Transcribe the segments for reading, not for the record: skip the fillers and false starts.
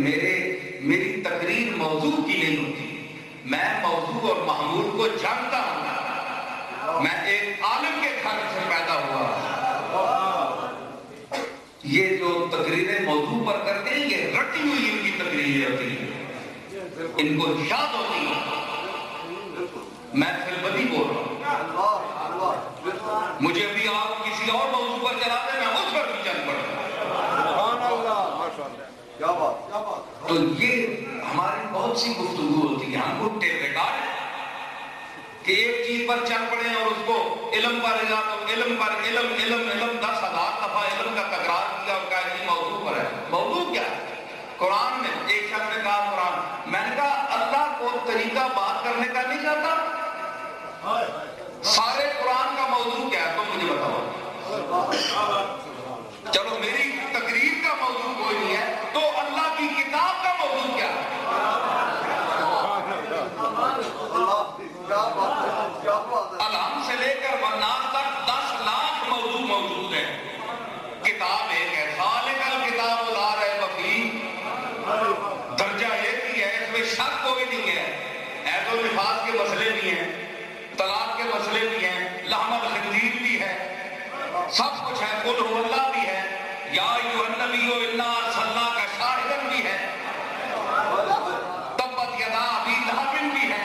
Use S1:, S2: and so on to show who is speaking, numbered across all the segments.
S1: میری تقریر موضوع کی نہیں ہوتی، میں موضوع اور محمول کو جانتا ہوں، میں ایک عالم کے گھر سے پیدا ہوا۔ یہ جو تقریریں موضوع پر کرتے ہیں یہ رٹی ہوئی ان کی تقریریں ہوتی ہیں، ان کو یاد ہوتی ہیں۔ میں فلبدی بول رہا ہوں، مجھے بھی آپ کسی اور موضوع پر چلا دیں میں اس پر بھی چل پڑتا ہوں۔ تو یہ ہماری بہت سی گفتگو ہوتی ہے، ہم کو ٹیپ ریکارڈ کہ ایک چیز پر چل پڑے اور اس کو علم پر علم پر علم 10,000 دفعہ علم کا تکرار کیا اور کہا یہ موضوع پر ہے۔ موضوع کیا ہے؟ قرآن میں ایک شخص نے کہا قرآن، میں نے کہا اللہ کو طریقہ بات کرنے کا نہیں چاہتا، سارے قرآن کا موضوع کیا ہے تو مجھے بتاؤ۔ چلو میری تقریر کا موضوع کوئی نہیں ہے تو اللہ کی کتاب کا موضوع کیا ہے؟ الحم سے لے کر والناس تک 10 لاکھ موضوع موجود ہیں، کتاب ایک ہے، ذالک الکتاب لا ریب فیہ، درجہ ایک ہی ہے، اس میں شک کوئی نہیں ہے۔ عید و نفاس کے مسئلے بھی ہیں، طلاق کے مسئلے بھی ہیں، لحم الخنزیر بھی ہے، سب کچھ ہے، قل هو اللہ بھی ہے، یا ایھا النبی انا ارسلناک شاہدا بھی ہے، تبت یدا ابی لہب بھی ہے۔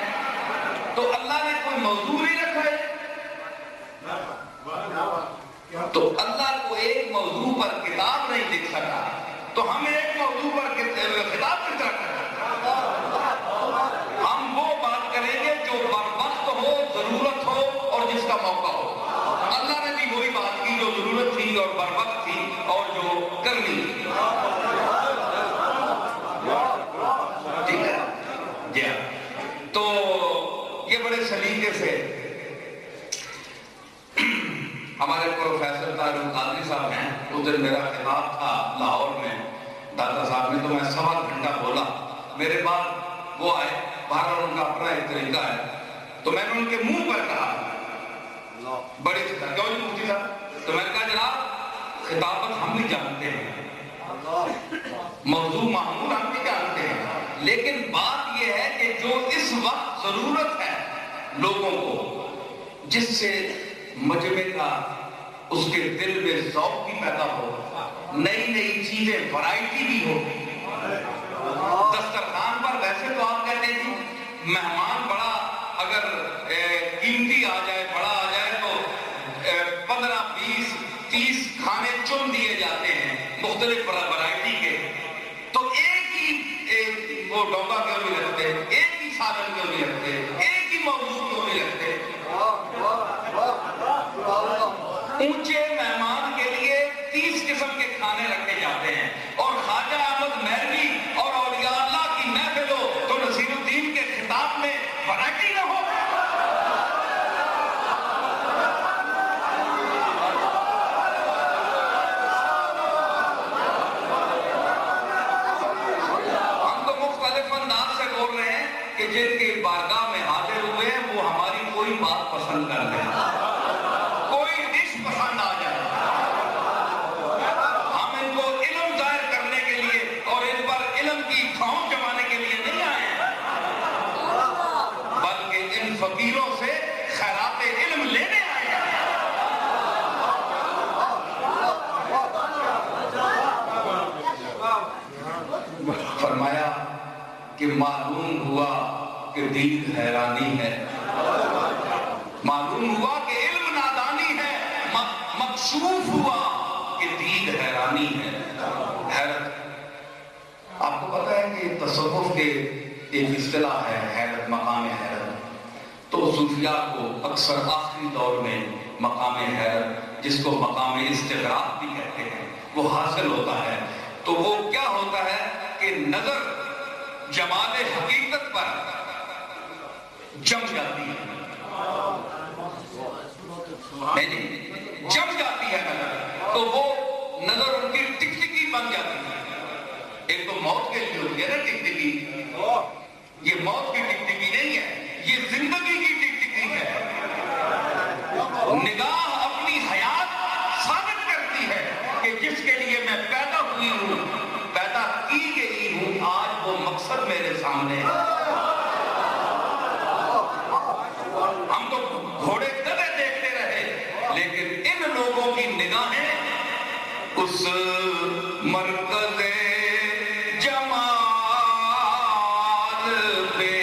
S1: تو اللہ نے کوئی موضوع نہیں رکھا ہے، تو اللہ کو ایک موضوع پر کتاب نہیں لکھ سکا تو ہم ایک موضوع پر خطاب کس طرح کریں؟ ہم وہ بات کریں گے جو بر وقت ہو، ضرورت ہو اور جس کا موقع ہو۔ اللہ نے بھی وہی بات کی جو ضرورت تھی اور بر وقت تھی اور جو کرنی تھی۔ ٹھیک ہے جی ہاں، تو یہ بڑے سلیقے سے ہمارے پروفیسر طارق القادری صاحب ہیں، اس دن میرا خطاب تھا لاہور میں داتا صاحب میں، تو میں 1.25 گھنٹہ بولا، میرے بعد وہ آئے، بہرحال ان کا اپنا ایک طریقہ ہے، تو میں نے ان کے منہ پر کہا بڑی کیوں نہیں مفتی صاحب، تو میں نے کہا جناب خطابت ہم بھی جانتے ہیں، موضوع محمول ہم بھی جانتے ہیں، لیکن بات یہ ہے کہ جو اس وقت ضرورت ہے لوگوں کو، جس سے مجمع کا اس کے دل میں ذوق بھی پیدا ہو، نئی نئی چیزیں ورائٹی بھی ہو۔ دسترخوان پر ویسے تو آپ کہتے ہیں جی مہمان بڑا اگر قیمتی آ جائے، بڑا آ جائے تو 15 20 30 کھانے چن دیے جاتے ہیں مختلف ورائٹی کے، تو ایک ہی وہ ڈوگا کیوں نہیں رکھتے، ایک ہی سالن کیوں نہیں رکھتے، ایک ہی موضوع کیوں نہیں رکھتے؟ اونچے مہمان کے لیے 30 قسم کے کھانے رکھے جاتے ہیں، اور خواجہ احمد مہروی اور اولیاء اللہ کی محفل ہو تو نصیر الدین کے خطاب میں ورائٹی نہ ہو۔ ہم تو مختلف انداز سے بول رہے ہیں کہ جن کی بارگاہ میں حاضر ہوئے ہیں وہ ہماری کوئی بات پسند کر لیں، کوئی ڈش پسند آ جائے، ہم ان کو علم ظاہر کرنے کے لیے اور ان پر علم کی کھاؤں جمانے کے لیے نہیں آئے ہیں، بلکہ ان فقیروں سے خیرات علم لینے آئے ہیں۔ فرمایا کہ معلوم ہوا کہ دین حیرانی ہے، معلوم ہوا کہ علم نادانی ہے، مکشوف ہوا کہ دین حیرانی ہے، حیرت۔ آپ کو پتہ ہے کہ تصوف کے ایک اصطلاح ہے حیرت، مقام حیرت، تو صوفیاء کو اکثر آخری دور میں مقام حیرت، جس کو مقام استغراق بھی کہتے ہیں، وہ حاصل ہوتا ہے۔ تو وہ کیا ہوتا ہے کہ نظر جمال حقیقت پر جم جاتی ہے، جم جاتی ہے نظر، تو وہ نظر ان کی ٹکٹکی بن جاتی ہے۔ ایک تو موت کے لیے ہوتی ہے نا ٹکٹکی، یہ موت کی ٹکٹکی نہیں ہے، یہ زندگی کی ٹکٹکی ہے۔ نگاہ اپنی حیات ثابت کرتی ہے کہ جس کے لیے میں پیدا ہوئی ہوں، پیدا کی گئی ہوں، سامنے. ہم تو گھوڑے گدھے دیکھتے رہے، لیکن ان لوگوں کی نگاہیں اس مرکز جمال پہ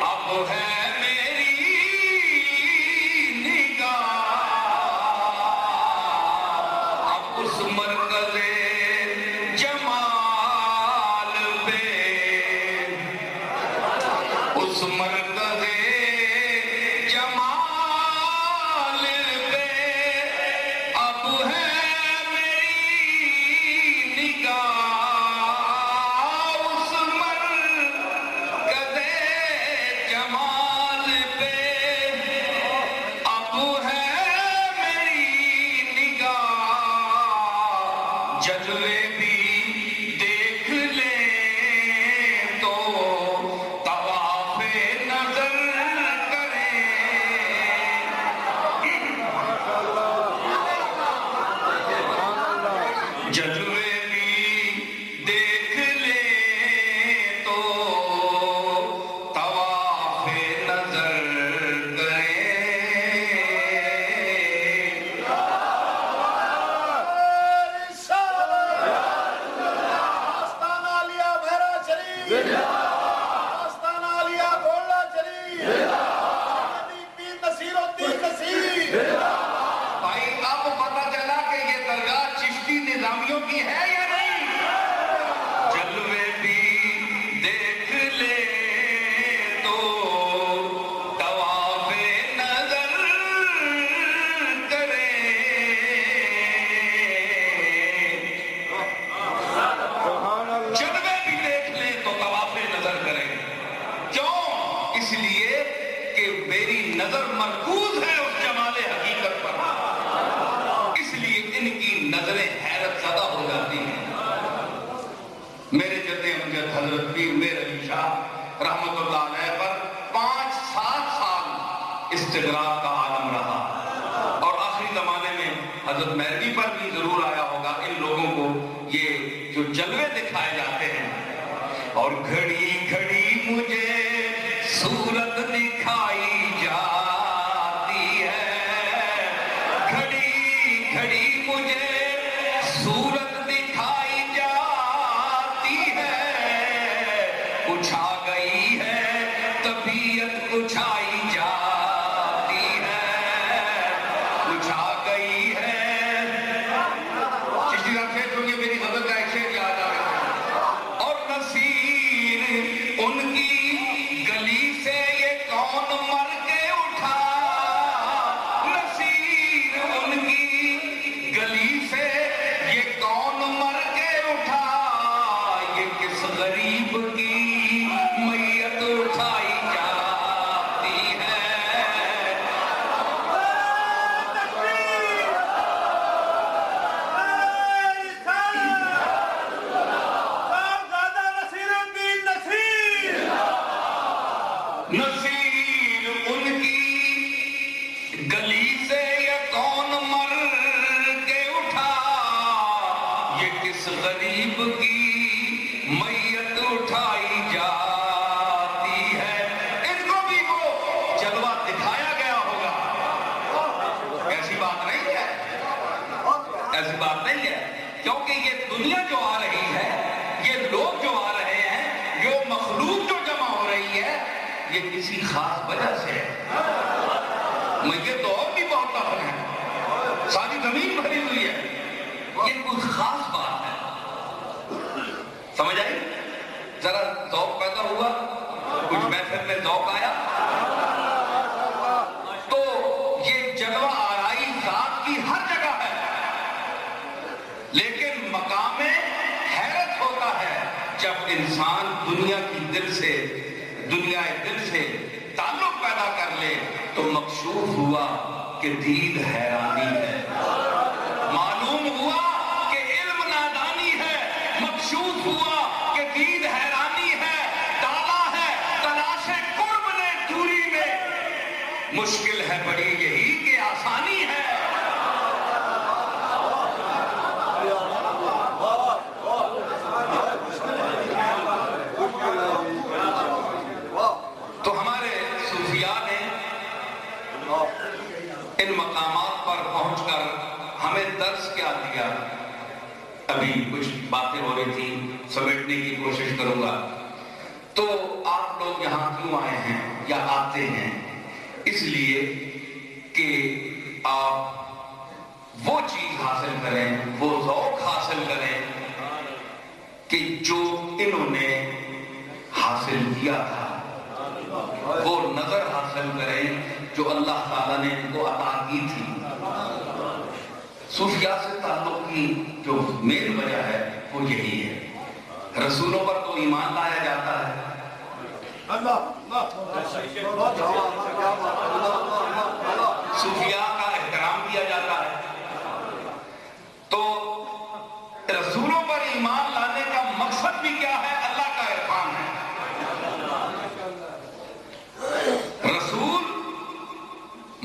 S1: اب ہے میری نگاہ. اب اس مرکز جمال پہ، اس مرکز جمال پہ اب ہے جلوے بھی دیکھ لیں تو طواف نظر کریں. جلوے بھی دیکھ لیں تو طواف نظر کریں. بھائی آپ کو پتا چلا کہ یہ درگاہ چشتی نظامیوں کی ہے یا نہیں؟ جلوے بھی دیکھ لے تو طواف نظر کریں. جلوے بھی دیکھ لیں تو طواف نظر کریں. کیوں؟ اس لیے کہ میری نظر مرکوز ہے اس جمال حقیقت پر، اس لیے ان کی نظریں حیرت زدہ ہو جاتی ہیں. میرے جد امجد حضرت پیر میر علی شاہ رحمت اللہ علیہ پر 5-7 سال استغراق کا عالم رہا، اور آخری زمانے میں حضرت مہدی پر بھی ضرور آیا ہوگا. ان لوگوں کو یہ جو جلوے دکھائے جاتے ہیں، اور گھڑی گھڑی مجھے صورت دکھائی جاتی ہے، گھڑی گھڑی مجھے صورت دکھائی جاتی ہے. کچھ آ گئی ہے طبیعت کچھ آئی جاتی ہے، کچھ آ گئی ہے. چشتی صاحب شیخ سنیے، میری غزل کا ایک شعر یاد آ گیا. اور نصیر ان کی گلی سے یہ کون مر کے اٹھا، نصیر ان کی گلی سے یہ کون مر کے اٹھا، یہ کس غریب کی میت اٹھائی جاتی ہے. نصیر ان کی گلی سے یہ کون مر کے اٹھا، یہ کس غریب کی میت اٹھائی جاتی ہے. ان کو بھی وہ جلوہ دکھایا گیا ہوگا. ایسی بات نہیں ہے، ایسی بات نہیں ہے، کیونکہ یہ دنیا جو آ رہی ہے، یہ لوگ جو آ رہے ہیں، یہ مخلوق جو جمع ہو رہی ہے، یہ کسی خاص وجہ سے ہے. میت تو اور بھی بہت دفن ہے، ساری زمین بھری ہوئی ہے، یہ کوئی خاص بات ہے. سمجھ آئی؟ ذرا ذوق پیدا ہوا، کچھ محفل میں ذوق آیا. تو یہ جلوہ آرائی ذات کی ہر جگہ ہے، لیکن مقام حیرت ہوتا ہے جب انسان دنیا کی دل سے تعلق پیدا کر لے تو مکشوف ہوا کہ دید حیرانی ہے، معلوم ہوا کہ علم نادانی ہے، مکشوف ہوا کہ دید حیرانی ہے. ڈالا ہے تلاش قرب نے دوری میں، مشکل ہے بڑی یہی کہ آسانی ہے.
S2: اللہ
S1: گیا. ابھی کچھ باتیں ہو رہی تھی, سمیٹنے کی کوشش کروں گا. تو آپ لوگ یہاں کیوں آئے ہیں یا آتے ہیں؟ اس لیے کہ آپ وہ چیز حاصل کریں, وہ ذوق حاصل کریں کہ جو انہوں نے حاصل کیا تھا, وہ نظر حاصل کریں جو اللہ تعالیٰ نے ان کو عطا کی تھی. صوفیاء سے تعلق کی جو مین وجہ ہے وہ یہی ہے. رسولوں پر تو ایمان لایا جاتا ہے, صوفیاء کا احترام کیا جاتا ہے, تو رسولوں پر ایمان لانے کا مقصد بھی کیا ہے؟ اللہ کا عرفان ہے. رسول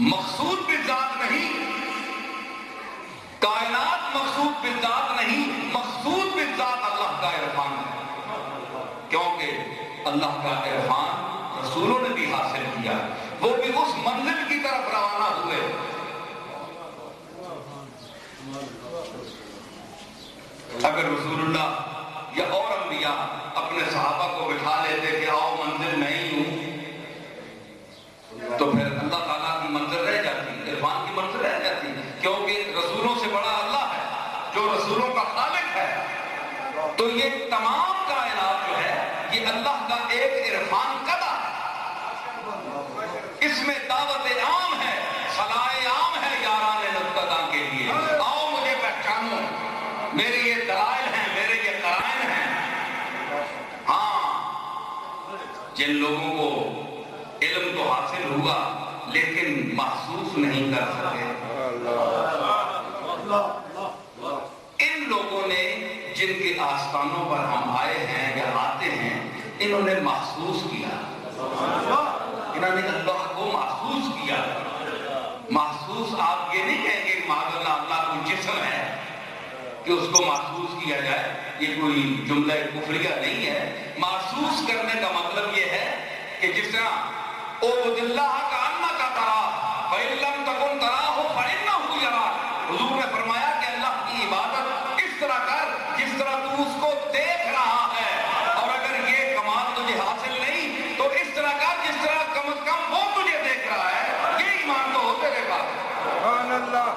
S1: مقصود بالذات نہیں, کائنات مقصود بالذات نہیں, مقصود بالذات اللہ کا عرفان ہے. کیونکہ اللہ کا عرفان رسولوں نے بھی حاصل کیا, وہ بھی اس منزل کی طرف روانہ ہوئے. اگر رسول اللہ یا اور انبیاء اپنے صحابہ کو بٹھا لیتے کہ آؤ منزل میں ہی ہوں, تو پھر اللہ تعالیٰ کی منزل رہ جاتی, عرفان کی منزل رہ جاتی. کیونکہ رسولوں سے بڑا اللہ ہے جو رسولوں کا خالق ہے. تو یہ تمام کائنات جو ہے یہ اللہ کا ایک عرفان قدا ہے. اس میں دعوت عام ہے, صلاح عام ہے یاران نقطہ کے لیے. آؤ مجھے پہچانو, میرے یہ دلائل ہیں, میرے یہ قرائن ہیں. ہاں, جن لوگوں کو علم تو حاصل ہوا لیکن محسوس نہیں کر سکے, ان لوگوں نے جن کے آستانوں پر ہم آئے ہیں یا آتے ہیں, انہوں نے محسوس کیا, انہوں نے اللہ کو محسوس کیا. محسوس آپ یہ نہیں کہیں گے معاذ اللہ اللہ کوئی جسم ہے کہ اس کو محسوس کیا جائے, یہ کوئی جملہ کفریہ نہیں ہے. محسوس کرنے کا مطلب یہ ہے کہ جس طرح اعبد اللہ کأنک تراہ فإن لم تکن تراہ فإنہ یراک, حضور نے فرمایا کہ اللہ کی عبادت اس طرح کر جس طرح تو اس کو دیکھ رہا ہے, اور اگر یہ کمال تجھے حاصل نہیں تو اس طرح کر جس طرح کم از کم وہ تجھے دیکھ رہا ہے. یہ ایمان تو ہو تیرے پاس. سبحان اللہ.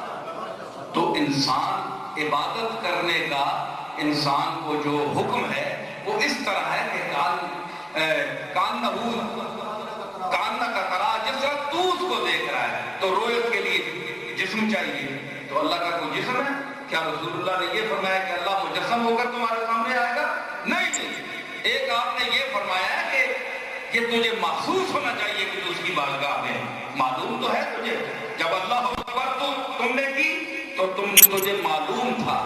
S1: تو انسان عبادت کرنے کا انسان کو جو حکم ہے وہ اس طرح ہے کہ کانہ کا ترا, جس طرح تو اس کو دیکھ رہا ہے. تو رویت کے لیے جسم چاہیے, تو اللہ کا کوئی جسم ہے کیا؟ رسول اللہ نے یہ فرمایا کہ اللہ مجسم ہو کر تمہارے سامنے آئے گا؟ نہیں. ایک آپ نے یہ فرمایا ہے کہ یہ تجھے محسوس ہونا چاہیے کہ تو اس کی بارگاہ میں, معلوم تو ہے تجھے. جب اللہ اکبر تم نے کی تو تجھے معلوم تھا,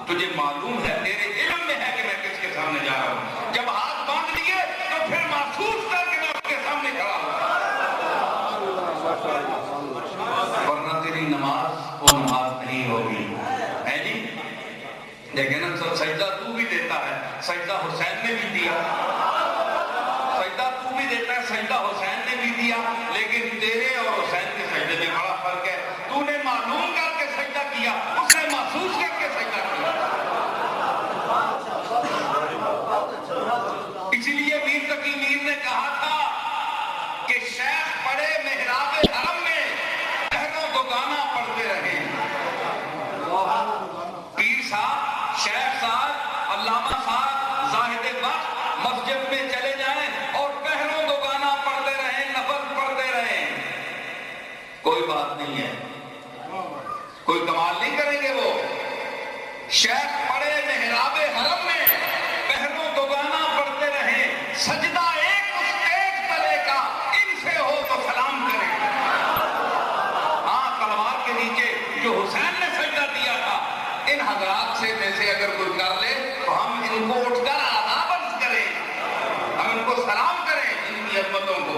S1: تجھے معلوم ہے, تیرے علم میں ہے کہ میں کس کے سامنے جا رہا ہوں. جب ہاتھ باندھ لیے تو پھر محسوس کر کے میں اس کے سامنے کھڑا ہوں, ورنہ تیری نماز وہ نماز نہیں ہوگی. ہے جی, لیکن سجدہ تو بھی دیتا ہے, سجدہ حسین نے بھی دیا, سجدہ تو بھی دیتا ہے, سجدہ حسین نے بھی دیا, لیکن تیرے اور حسین کے سجدے میں بڑا فرق ہے. تو نے معلوم کر کے سجدہ کیا, اس نے محسوس کر کے سجدہ کیا. اسی لیے میر تقی میر نے کہا تھا کہ شیخ پڑے محراب حرم میں پہروں کو گانا پڑھتے رہے. پیر صاحب, شیخ صاحب, علامہ صاحب, زاہد وقت مسجد میں چلے جائیں اور پہروں کو گانا پڑھتے رہیں, نفل پڑھتے رہیں, کوئی بات نہیں ہے, کوئی کمال نہیں کریں گے وہ. شیخ پڑے محراب حرم میں پہروں کو گانا پڑھتے رہیں, سجدہ ایک اسٹیج تلے کا ان سے ہو تو سلام کریں. ہاں, تلوار کے نیچے جو حسین نے سجدہ دیا تھا, ان حضرات سے میں سے اگر کوئی کر لے تو ہم ان کو اٹھ کر آداب عرض کریں, ہم ان کو سلام کریں, ان کی عظمتوں کو.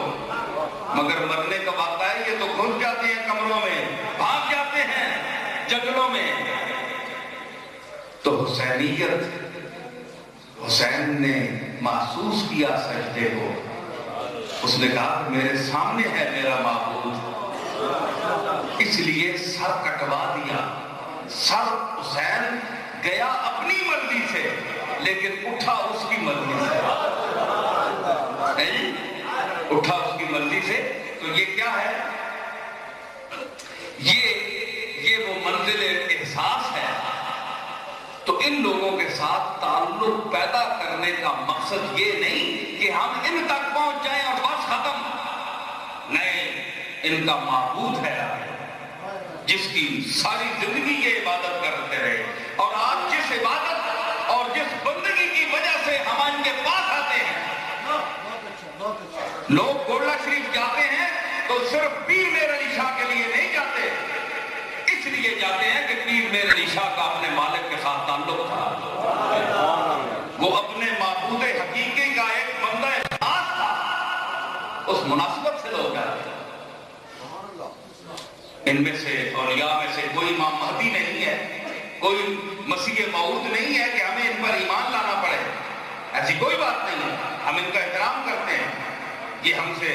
S1: مگر مرنے کا وقت ہے, یہ تو گھس جاتے ہیں کمروں میں, بھاگ جاتے ہیں جنگلوں میں. تو حسینیت, حسین نے محسوس کیا سجدے کو, اس نے کہا کہ میرے سامنے ہے میرا معبود, اس لیے سر کٹوا دیا. سر حسین گیا اپنی مرضی سے لیکن اٹھا اس کی مرضی سے، اٹھا اس کی مرضی سے۔ تو یہ کیا ہے؟ یہ وہ منزل احساس ہے۔ تو ان لوگوں کے ساتھ تعلق پیدا کرنے کا مقصد یہ نہیں کہ ہم ان تک پہنچ جائیں اور بس ختم، نہیں، ان کا معبود ہے جس کی ساری زندگی یہ عبادت کرتے رہے، اور آج جس عبادت اور جس بندگی کی وجہ سے ہم ان کے پاس آتے ہیں۔ لوگ گولڈا شریف جاتے ہیں تو صرف پیر میر علی شاہ کے لیے نہیں جاتے، اس لیے جاتے ہیں کہ پیر میر علی شاہ کا اپنے مالک کے ساتھ تعلق تھا، وہ اپنے معبود حقیقی کا ایک بندہ خاص تھا، اس مناسبت سے لوگ جاتے ہیں۔ ان میں سے اولیاء میں سے کوئی امام مہدی نہیں ہے، کوئی مسیح موعود نہیں ہے کہ ہمیں ان پر ایمان لانا پڑے، ایسی کوئی بات نہیں ہے۔ ہم ان کا احترام کرتے ہیں، یہ ہم سے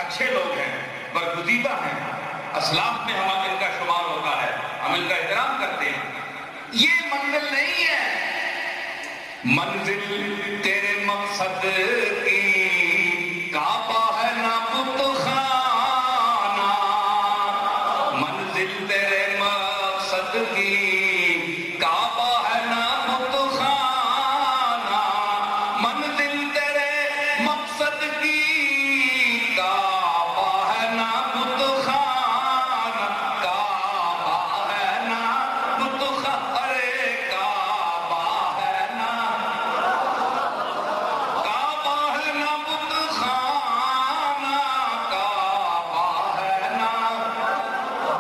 S1: اچھے لوگ ہیں، برگزیدہ ہیں، اسلاف میں ہم ان کا شمار ہوتا ہے، ہم ان کا احترام کرتے ہیں۔ یہ منزل نہیں ہے، منزل تیرے مقصد کی کعبہ ہے نہ بت خانہ، منزل تیرے مقصد کی کعبہ ہے نہ بت خانہ، منزل تیرے مقصد کی کعبہ ہے نہ بت خانہ، کعبہ ہے نہ بت خانہ، ارے کعبہ ہے نہ، کعبہ ہے نہ بت خانہ، کعبہ ہے نہ۔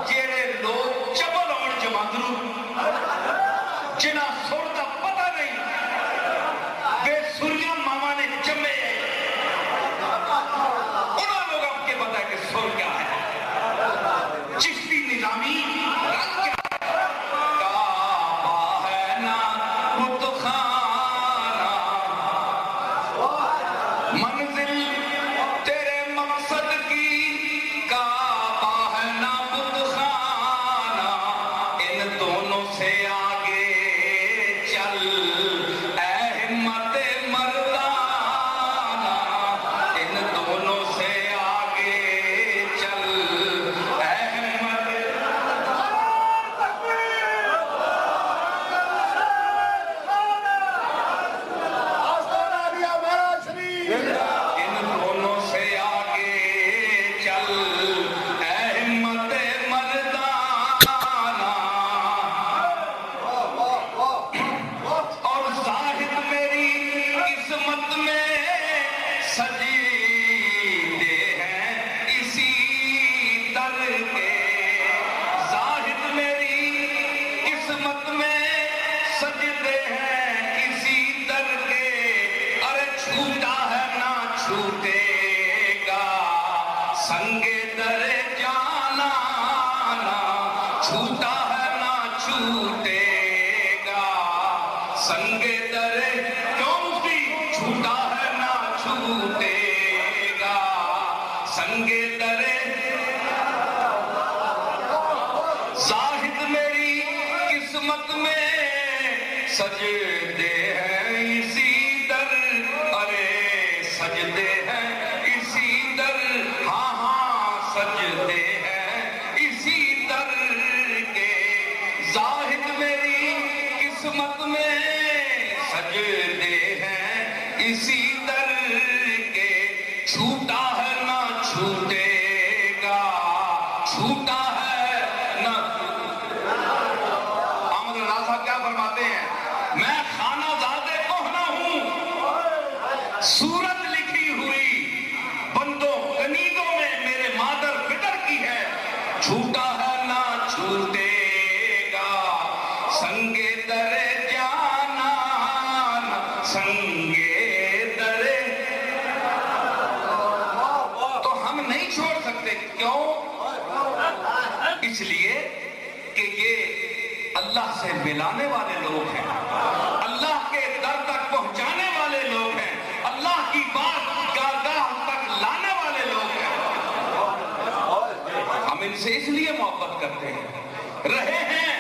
S1: جیڑے لوگ چبل اور جماندرو جنہ سر دا پتہ نہیں، بے سریاں ماما نے جمے، انہوں لوگ اب کے پتہ ہے کہ سر کیا ہے، چشتی نظامی رنگ کیا ہے۔ کعبہ ہے نا بت خانہ، منزل تیرے مقصد کی کعبہ ہے نا بت خانہ، ان دونوں سے آگے چل اے ہمت مردانہ، ان دونوں سے آگے چل اے ہمت، ان دونوں سے آگے چل اے ہمت مردانہ، اور زاہد میری قسمت میں سجدے ہیں اسی در کے، زاہد میری قسمت میں سجدے ہیں اسی در کے، ارے چھوٹا ہے نہ چھوٹے گا سنگ در جانا، چھوٹا ہے نہ چھوٹے گا سنگ در، کیوں مفتی؟ چھوٹا ہے نہ چھوٹے گا سنگ در، زاہد میری قسمت میں سجدے ہیں اسی در، ارے سجدے ہیں اسی در، ہاں ہاں سجدے ہیں اسی در کے، زاہد میری قسمت میں سجدے ہیں اسی در کے، چھوٹا ہے نہ چھوٹے گا، چھوٹا ہے نہ۔ احمد رضا صاحب کیا فرماتے ہیں؟ میں خانہ زادے کوہنا ہوں، صورت لکھی ہوئی بندوں کنیدوں میں میرے مادر فطر کی ہے، چھوٹا ہے نہ چھوٹے گا سنگ در جانا، سنگ در، تو ہم نہیں چھوڑ سکتے، کیوں؟ اس لیے کہ یہ اللہ سے ملانے والے لوگ ہیں، اللہ کے در تک پہنچانے والے لوگ ہیں، اللہ کی بات گاہ تک لانے والے لوگ ہیں۔ ہم ان سے اس لیے محبت کرتے ہیں، رہے ہیں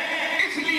S1: اس لیے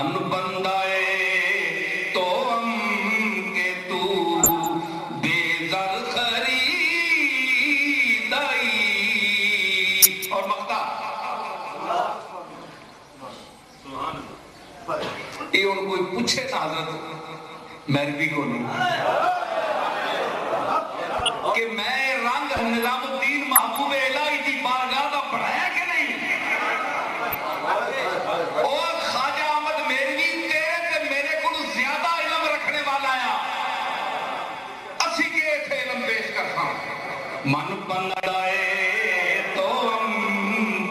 S1: من بندائے تو ہم کے تو بے زر خریدائی. اور مقطع یہ ان کوئی پوچھے نا حضرت میروی کو نہیں کہ میں رنگ نظام الدین محبوب الہی کی بارگاہ کا بڑھایا کہ نہیں. اور خواجہ احمد میروی تیرے تے میرے کو زیادہ علم رکھنے والا ہے. اسی کے تھے علم پیش کرتا ہوں. من بندائے تو ہم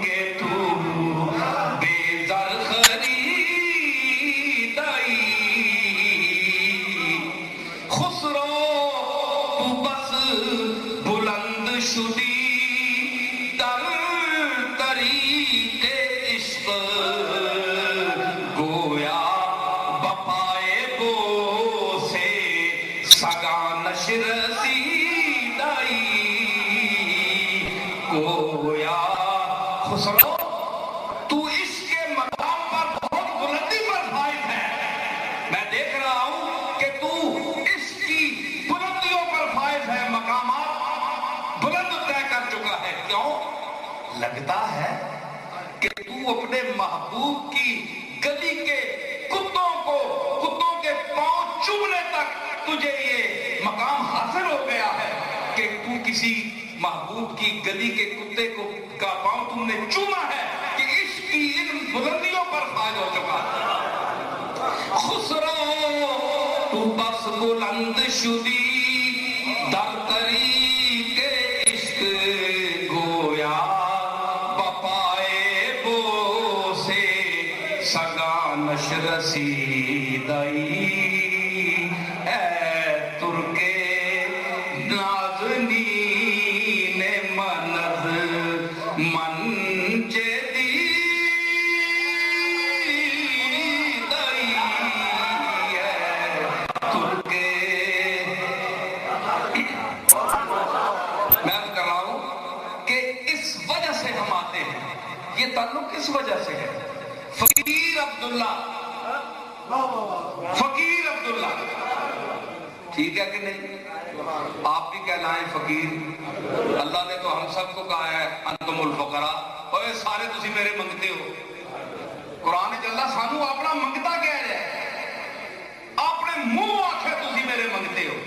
S1: کے تو بے زر خریدائی. خسرو تو بس بلند شدی در طریق عشق گویا بپائے بو سے سگا نشر رسیدائی. گویا خسرو تو عشق کے مقام پر بہت بلندی پر فائز ہے. میں دیکھ رہا ہوں کہ تو عشق کی بلندیوں پر فائز ہے, مقامات بلند طے کر چکا ہے. کیوں لگتا ہے کہ تو اپنے محبوب کی گلی کے کتوں کے پاؤں چومنے تک تجھے یہ مقام حاصل ہو گیا ہے کہ تو کسی محبوب کی گلی کے کتے کا پاؤں تم نے چوما ہے کہ عشق کی ان بلندیوں پر فائز ہو چکا ہے. خسرو تو بس بلند شدی در طریق عشق گویا بپائے بو سے سگا نشر رسیدائی. اے ترکے نازنین منز من جدی دائی. ترکے میں کر رہا ہوں کہ اس وجہ سے ہم آتے ہیں. یہ تعلق کس وجہ سے ہے؟ فقیر عبداللہ ٹھیک ہے کہ نہیں؟ آپ بھی کہلائیں فقیر. اللہ نے تو ہم سب کو کہا ہے انتم الفقراء. اور سارے تسی میرے منگتے ہو. قرآن وچ اللہ سانو اپنا منگتا کہہ رہا ہے. اپنے منہ آکھے تسی میرے منگتے ہو.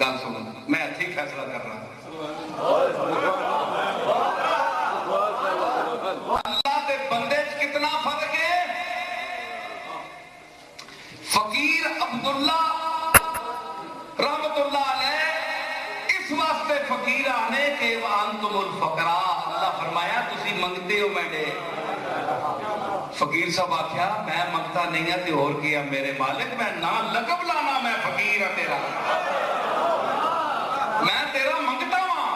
S1: گل سنو, میں اتھی فیصلہ کر رہا ہوں. اللہ دے بندے کتنا فرق ہے. فقیر عبداللہ رحمت اللہ علیہ اس واسطے فقیر آنے کے وانتم الفقراء. اللہ فرمایا تسی منگتے ہو میں نے. فقیر صاحب آکھیا میں منگتا نہیں ہے تے اور کیا میرے مالک, میں نہ لقب لانا میں فقیر ہے تیرا, میں تیرا منگتا ہوں,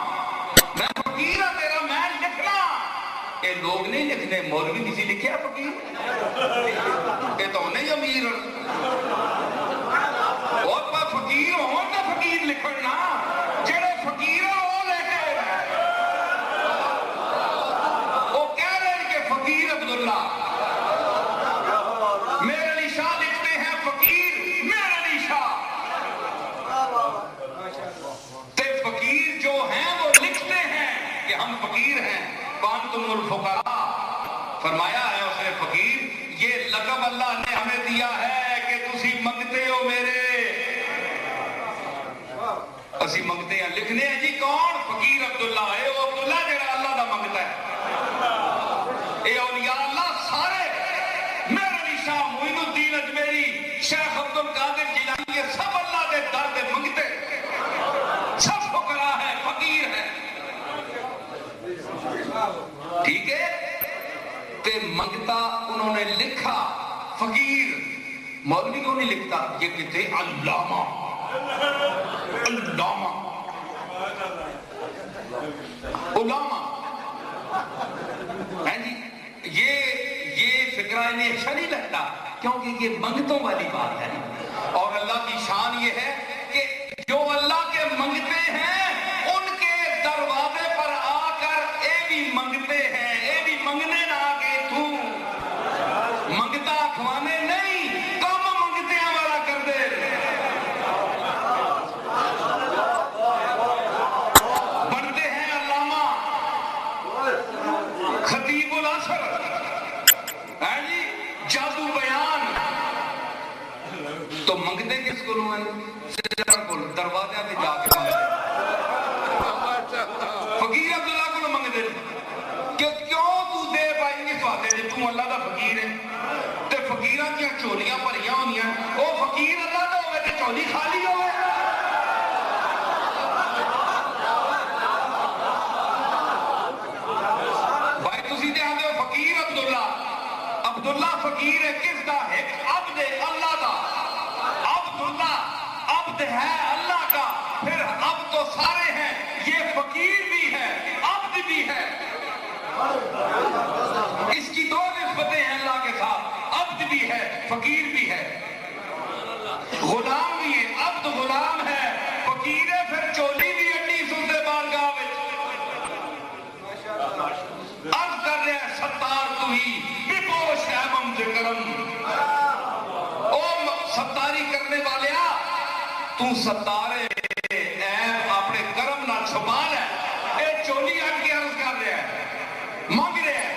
S1: میں فقیر ہے تیرا, میں لکھنا. یہ لوگ نہیں لکھنے, مولوی کسی لکھیا فقیر؟ یہ تو نہیں امیر. اور پر فقیر ہو تو فقیر لکھنا, جڑے فقیر ہو لے کے وہ کہہ رہے ہیں کہ فقیر عبداللہ. میرے علی شاہ لکھتے ہیں فقیر میرے علی شاہ. تے فقیر جو ہیں وہ لکھتے ہیں کہ ہم فقیر ہیں. وانتم الفقراء فرمایا ہے اس نے فقیر. یہ لقب اللہ نے ہمیں دیا ہے کہ تسی منگتے ہو میرے. اسی منگتے ہیں لکھنے ہیں جی کون؟ فقیر عبداللہ. اے وہ عبداللہ جڑا اللہ دا منگتا ہے. اے اولیاء اللہ سارے, میرے علی شاہ, معین الدین اجمیری, شیخ عبد القادر جیلانی, یہ سب اللہ دے در دے منگتے, سب فقراء ہے, فقیر ہے. ٹھیک ہے. تے منگتا انہوں نے لکھا فقیر. مولوی کو نہیں لکھتا, یہ کہتے علامہ علامہ علامہ. یہ فکرہ انہیں اچھا نہیں لگتا کیونکہ یہ منگتوں والی بات ہے. اور اللہ کی شان یہ ہے کہ جو اللہ کے منگتے ہیں ان کے دروازے پر آ کر اے بھی منگتے ہیں, اے بھی منگنے نہ آگے تو کھوانے نہیں، کم منگتے ہیں والا کر دے۔ بنتے ہیں علامہ خطیب العصر، ہے جی جادو بیان، تو منگتے کس کو ہیں؟ دروازے سے جا کے فقیر عبداللہ کو منگتے کہ کیوں تو دے پائی اس واسطے جی تو اللہ دا فقیر ہے تے فقیراں دی چولیاں بھریاں ہوندیاں، او فقیر اللہ دا ہوے تے چولی خالی ہوے۔ بھائی تسی تے آندے ہو فقیر عبداللہ، عبداللہ فقیر ہے کس دا؟ ایک عبد ہے اللہ دا، عبداللہ عبد ہے اللہ کا، پھر عبد تو سارے ہیں، یہ فقیر بھی ہے عبد بھی ہے، اس کی دو نسبتیں ہیں اللہ کے ساتھ، عبد بھی ہے فقیر بھی ہے، غلام بھی ہے، عبد غلام ہے، فقیر ہے، پھر چولی بھی اڈی سوتے بارگاہ وچ۔ عرض کر رہے ہیں ستار تو ہی بپوش ہے مم ذکرم، او ستاری کرنے والے تو ستارے ایب اپنے کرم نہ چھپا لے، اے چولی اٹ کے عرض کر رہے ہیں مانگ رہے ہیں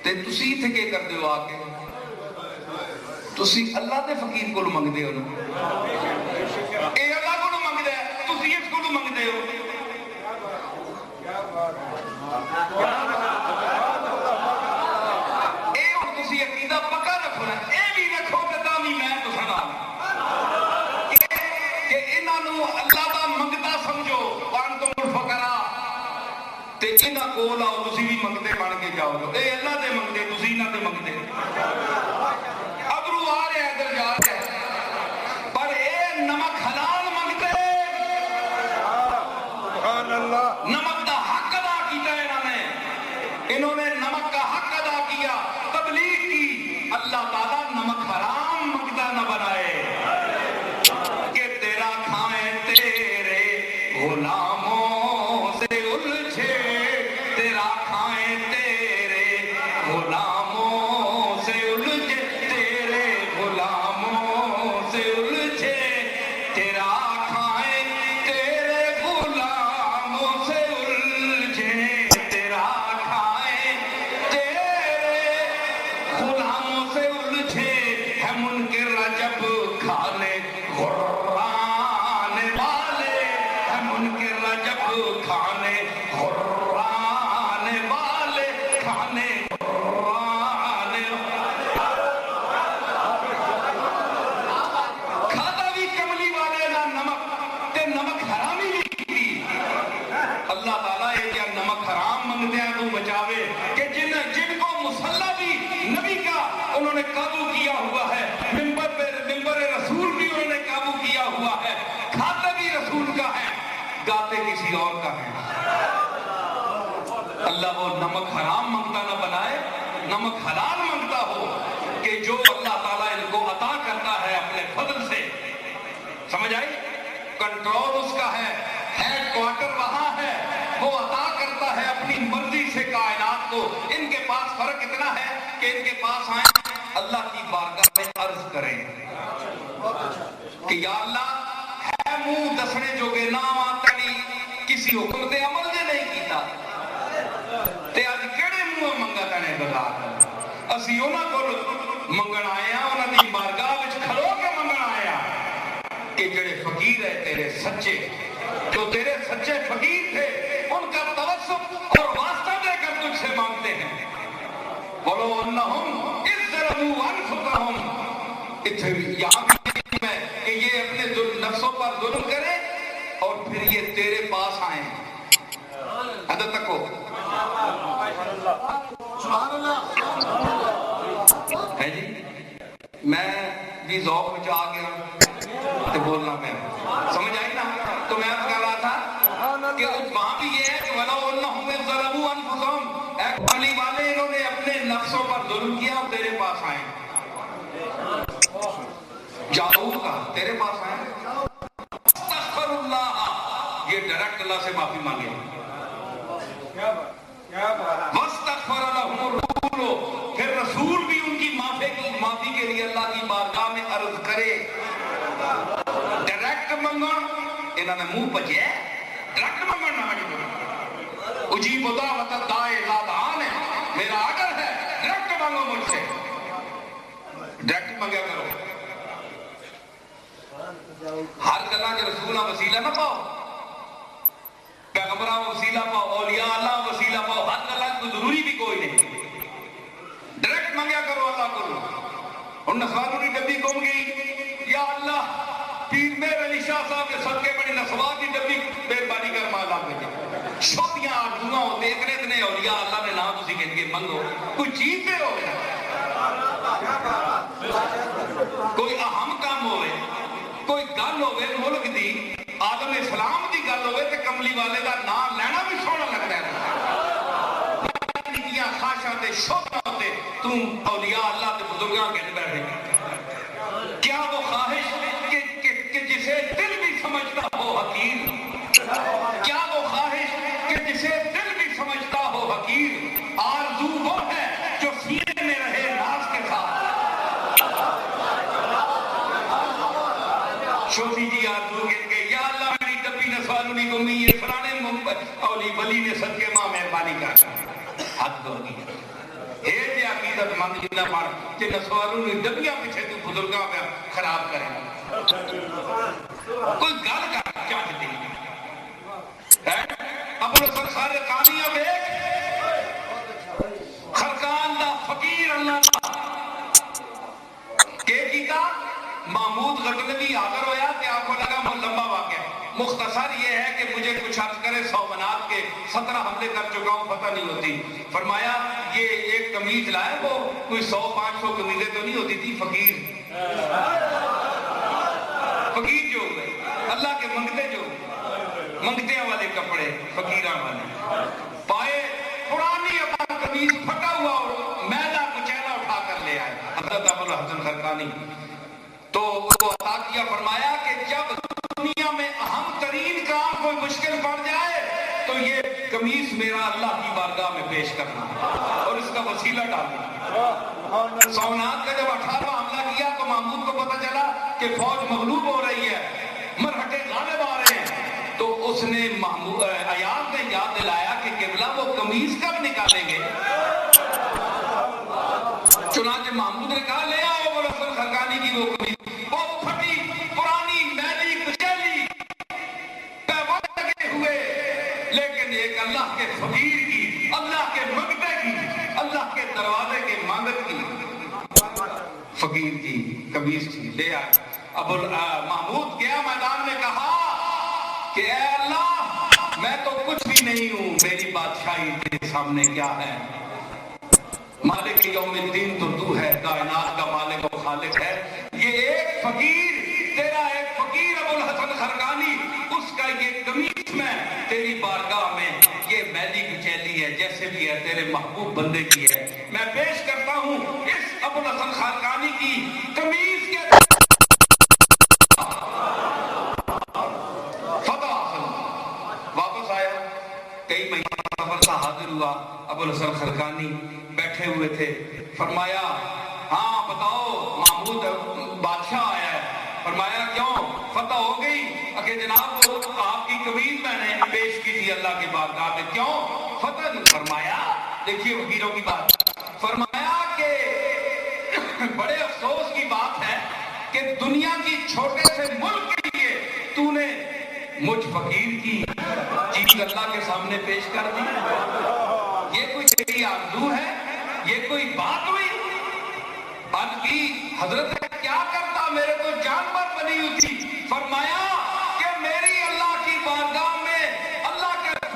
S1: تے تسی تھے کے کر دیو آکے، تسی اللہ دے فقیر کو مانگ دے ہو نا، اے اللہ کو مانگ دے تسی اس کو مانگ دے ہو۔ اے اور تسی عقیدہ پکا رکھو نا، اے بھی رکھو تے تامی میں تو سنا کہ انہاں نو اللہ دا منگتا سمجھو، وانتم الفقراء، تے انہاں کول آؤ تسی بھی منگتے بن کے جاؤ، اے اللہ دے منگتے تسی انہاں دے منگتے، ابرو آ رہے ادھر جا رہے پر اے نمک حلال منگتے، سبحان اللہ، نمک دا حق ادا کیتا انہوں نے نمک کا حق ادا کیا، تبلیغ کی، اللہ تعالیٰ نمک حرام منگتا نہ بنائے کہ تیرا کھائیں تیرے غلاموں سے الجھے، تیرا کھائیں تیرے غلاموں سے الجھے، تیرے غلاموں سے الجھے، تیرا کھائیں تیرے غلاموں سے الجھے، تیرا کھائیں تیرے غلاموں سے الجھے، ہے منکر رجب کھانے غرانے والے، ہے منکر رجب کھانے غرانے والے، کھانے غرانے کھاتا بھی کملی والے نہ نمک تے نمک حرامی نہیں کی۔ اللہ تعالیٰ یہ کیا نمک حرام منگتے ہیں تو بچاوے کہ جن کو مسلح بھی نبی کا انہوں نے قابو کیا ہوا ہے، ممبر رسول بھی انہوں نے قابو کیا ہوا ہے، کھاتے بھی رسول کا ہے، گاتے کسی اور کا ہے۔ اللہ وہ نمک حرام منگتا نہ بنائے، نمک حلال منگتا ہو کہ جو اللہ تعالیٰ ان کو عطا کرتا ہے اپنے فضل سے، سمجھ آئی؟ کنٹرول اس کا ہے، ہیڈ کوارٹر وہاں ہے، وہ عطا کرتا ہے اپنی مرضی سے کائنات کو۔ ان کے پاس فرق اتنا ہے کہ ان کے پاس آئیں اللہ کی بارگاہ میں عرض کریں کہ یا اللہ ہے منہ دسنے جو گے نام آتنی کسی حکم تے عمل دے نہیں کیتا تے آج کیڑے منہ منگا تنے بتا اسی انہاں کو منگن آئے ہیں، انہاں دی بارگاہ وچ کھلو کے منگن آئے ہیں کہ جڑے فقیر ہے تیرے سچے، جو تیرے سچے فقیر تھے ان کا توسط اور واسطہ دے کر تجھ سے مانگتے ہیں۔ بولو انہم اذ ظلموا انفسہم، یہاں بھی میں کہ یہ اپنے نفسوں پر ظلم کرے اور پھر یہ تیرے پاس آئیں۔ حدت تک ہو سبحان اللہ ہے جی۔ میں بھی ذوق میں آ گیا تو بولنا میں سمجھ آئی نا، تو میں کہہ رہا تھا کہ وہاں بھی یہ ہے کہ وَلَوْ أَنَّهُمْ إِذْ ظَلَمُوا أَنفُسَهُمْ، اے کملی والے انہوں نے اپنے نفسوں پر ظلم کیا اور تیرے پاس آئے، جاؤ کا تیرے پاس آئے، استغفر اللہ، یہ ڈائریکٹ اللہ سے معافی مانگے، واستغفر لهم الرسول، پھر رسول بھی ان کی معافی انہوں نے منہ پجے ڈائریکٹ منگنا اجیب دعوت الداعی اذا دعان ہے، میرا آرڈر ہے ڈائریکٹ مانگو مجھ سے، ڈائریکٹ مانگیا کرو۔ ہر گلا کے رسول وسیلہ نہ پاؤ، پیغمبراں وسیلہ پاؤ، اولیاء اللہ وسیلہ پاؤ، ہر گلا کو ضروری بھی کوئی نہیں، ڈائریکٹ مانگیا کرو اللہ کو۔ اور نسواروں کی ڈبی گم گئی، یا اللہ پیر میر علی شاہ صاحب کے صدقے بڑی نسوار کی ڈبی مہربانی کر مالا بھیجے، چھوٹیاں آرزوئاں ہوتے اتنے اولیاء اللہ نے نام تسی کہہ کے منگو، کوئی چیز دے ہو، کوئی اہم کام ہوئے، کوئی گل ہوئے ملک دی عالم اسلام دی گل ہوئے تے کملی والے دا نام لینا بھی سونا لگتا ہے۔ نکیاں خواہشاں تے شوقاں تے تم اولیاء اللہ تے بزرگاں کہنے بیٹھے، کیا وہ خواہش کہ جسے دل بھی سمجھتا ہو حقیر، کیا وہ خواہش کہ جسے دل بھی سمجھتا ہو حقیر، آرزو وہ ہے جو سینے میں رہے ناز کے ساتھ۔ چھوٹی جی آرزو کہہ کے یا اللہ میری ڈبی نسوالونی گمی یہ فلانے اولی ولی نے صدقے ماں مہربانی کر، حد ہو گئی ہے جی عقیدت مند جنہ مار کہ نسوالونی ڈبیاں پیچھے تو بزرگاں پہ خراب کریں، کوئی گل کر چاہتی ابو الحسن خرقانی اب ایک خرقان دا فقیر اللہ کہ کیتا محمود غزنوی حاضر ہویا کہ آپ کو لگا وہ لمبا واقعہ، مختصر یہ ہے کہ مجھے کچھ عرض کرے 100 منات کے 17 حملے کر چکا ہوں پتہ نہیں ہوتی، فرمایا یہ ایک قمیض لائے وہ کوئی 100-500 قمیضیں تو نہیں ہوتی تھی، فقیر جو ہوئے اللہ کے منگتے والے کپڑے فقیراں والے پائے، پرانی اپنا قمیض پھٹا ہوا اور میدہ کچیلا اٹھا کر لے آئے حضرت ابو الحسن خرقانی، تو وہ عطا کیا فرمایا کہ جب دنیا میں اہم ترین کام کوئی مشکل پڑ جائے تو یہ قمیص میرا اللہ کی بارگاہ میں پیش کرنا اور اس کا وسیلہ ڈالنا۔ سومنات کا جب 18واں حملہ کیا تو محمود کو پتہ چلا کہ فوج مغلوب ہو رہی ہے، مرہٹے غالب آ رہے ہیں، تو اس نے ایاز نے یاد دلایا کہ قبلہ وہ قمیص کب نکالیں گے؟ چنانچہ محمود نے کہا لے آؤ ابو الحسن خرقانی کی وہ قمیص، وہ پھٹی پرانی میلی کچیلی پیوند لگے ہوئے، لیکن ایک اللہ کے فقیر کی، اللہ کے منگتے کی، اللہ کے دروازے کے مانگت کی فقیر کی قمیص تھی، لے آئے۔ ابو محمود گیا میدان میں کہا کہ اے اللہ میں تو کچھ بھی نہیں ہوں، میری بادشاہی تیرے سامنے کیا ہے، مالک یوم الدین تو تو ہے، کائنات کا مالک و خالق ہے، یہ ایک فقیر، تیرا ایک فقیر ابو الحسن خرقانی، اس کا یہ قمیص میں تیری بارگاہ میں یہ میلی کچیلی ہے، جیسے بھی ہے تیرے محبوب بندے کی ہے، میں پیش کرتا ہوں اس ابو الحسن خرقانی کی قمیص کے فتح حاصل، واپس آیا، کئی مہینہ سفر سے حاضر ہوا، ابو الحسن خرقانی بیٹھے ہوئے تھے، فرمایا ہاں بتاؤ محمود بادشاہ آیا ہے، فرمایا کیوں فتح ہو گئی؟ کہ جناب وہ آپ کی قمیض میں نے پیش کی تھی اللہ کے بارگاہ میں، کیوں فتح نہیں؟ فرمایا دیکھیے وکیلوں کی بات، فرمایا کہ بڑے افسوس کی بات ہے کہ دنیا کی چھوٹے سے ملک کے لیے تو نے مجھ فقیر کی چیز اللہ کے سامنے پیش کر دی، یہ کوئی تیری آرزو ہے؟ یہ کوئی بات ہوئی؟ عرض کی حضرت کیا کرتا، میرے تو جان پر